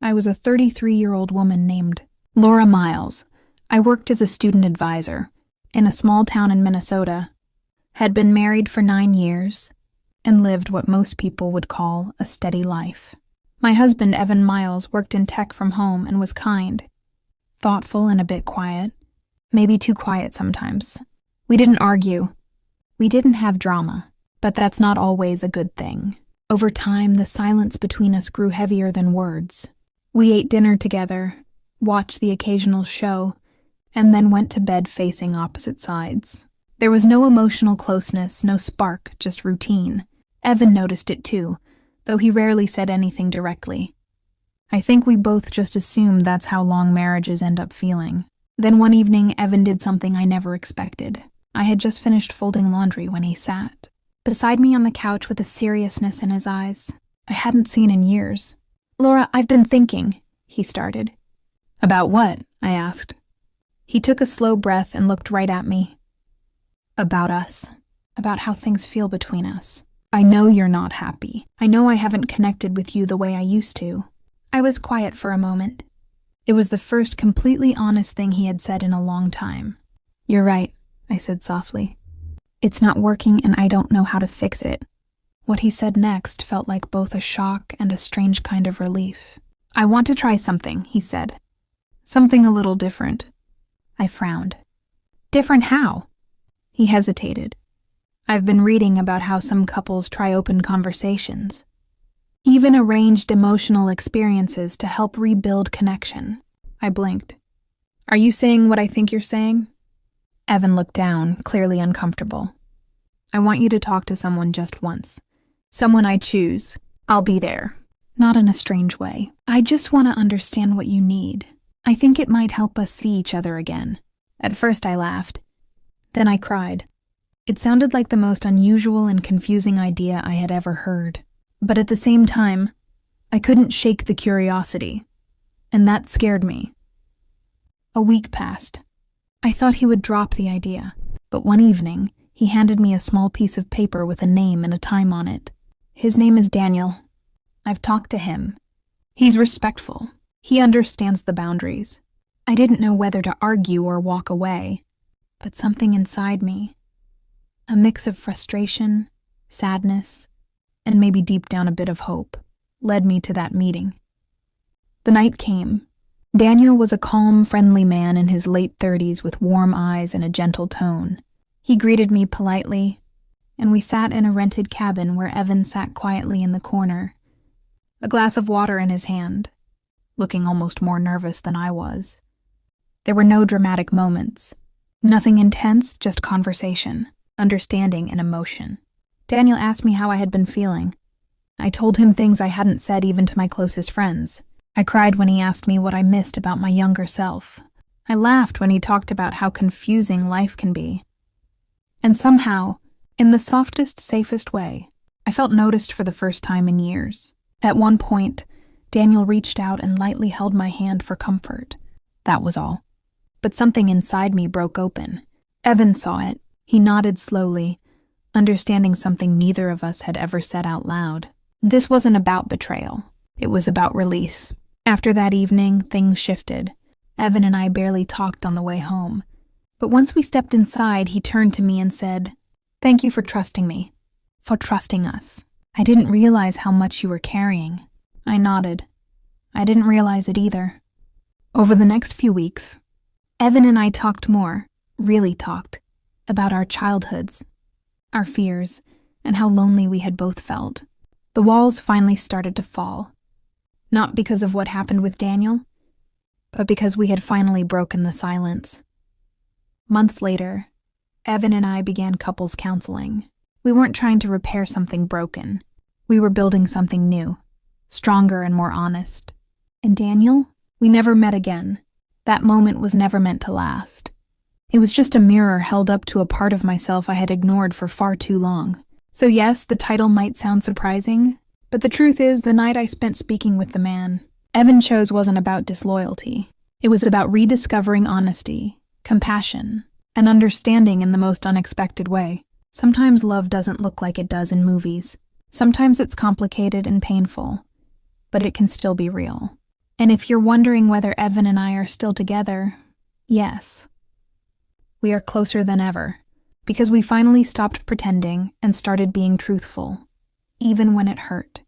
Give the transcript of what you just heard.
I was a 33-year-old woman named Laura Miles. I worked as a student advisor in a small town in Minnesota, had been married for 9 years, and lived what most people would call a steady life. My husband, Evan Miles, worked in tech from home and was kind, thoughtful and a bit quiet, maybe too quiet sometimes. We didn't argue. We didn't have drama, but that's not always a good thing. Over time, the silence between us grew heavier than words. We ate dinner together, watched the occasional show, and then went to bed facing opposite sides. There was no emotional closeness, no spark, just routine. Evan noticed it too, though he rarely said anything directly. I think we both just assumed that's how long marriages end up feeling. Then one evening, Evan did something I never expected. I had just finished folding laundry when he sat beside me on the couch with a seriousness in his eyes I hadn't seen in years. "Laura, I've been thinking," he started. "About what?" I asked. He took a slow breath and looked right at me. "About us. About how things feel between us. I know you're not happy. I know I haven't connected with you the way I used to." I was quiet for a moment. It was the first completely honest thing he had said in a long time. "You're right," I said softly. "It's not working and I don't know how to fix it." What he said next felt like both a shock and a strange kind of relief. "I want to try something," he said. "Something a little different." I frowned. "Different how?" He hesitated. "I've been reading about how some couples try open conversations, even arranged emotional experiences to help rebuild connection." I blinked. "Are you saying what I think you're saying?" Evan looked down, clearly uncomfortable. "I want you to talk to someone just once. Someone I choose. I'll be there. Not in a strange way. I just want to understand what you need. I think it might help us see each other again." At first I laughed. Then I cried. It sounded like the most unusual and confusing idea I had ever heard. But at the same time, I couldn't shake the curiosity, and that scared me. A week passed. I thought he would drop the idea, but one evening, he handed me a small piece of paper with a name and a time on it. "His name is Daniel. I've talked to him. He's respectful. He understands the boundaries." I didn't know whether to argue or walk away, but something inside me, a mix of frustration, sadness, and maybe deep down a bit of hope, led me to that meeting. The night came. Daniel was a calm, friendly man in his late 30s with warm eyes and a gentle tone. He greeted me politely, and we sat in a rented cabin where Evan sat quietly in the corner, a glass of water in his hand, looking almost more nervous than I was. There were no dramatic moments. Nothing intense, just conversation, understanding, and emotion. Daniel asked me how I had been feeling. I told him things I hadn't said even to my closest friends. I cried when he asked me what I missed about my younger self. I laughed when he talked about how confusing life can be. And somehow, in the softest, safest way, I felt noticed for the first time in years. At one point, Daniel reached out and lightly held my hand for comfort. That was all. But something inside me broke open. Evan saw it. He nodded slowly, understanding something neither of us had ever said out loud. This wasn't about betrayal. It was about release. After that evening, things shifted. Evan and I barely talked on the way home. But once we stepped inside, he turned to me and said, "Thank you for trusting me, for trusting us. I didn't realize how much you were carrying." I nodded. I didn't realize it either. Over the next few weeks, Evan and I talked more, really talked, about our childhoods, our fears, and how lonely we had both felt. The walls finally started to fall. Not because of what happened with Daniel, but because we had finally broken the silence. Months later, Evan and I began couples counseling. We weren't trying to repair something broken. We were building something new, stronger and more honest. And Daniel, we never met again. That moment was never meant to last. It was just a mirror held up to a part of myself I had ignored for far too long. So yes, the title might sound surprising, but the truth is, the night I spent speaking with the man Evan chose wasn't about disloyalty. It was about rediscovering honesty, compassion, and understanding in the most unexpected way. Sometimes love doesn't look like it does in movies. Sometimes it's complicated and painful, but it can still be real. And if you're wondering whether Evan and I are still together, yes. We are closer than ever, because we finally stopped pretending and started being truthful, even when it hurt.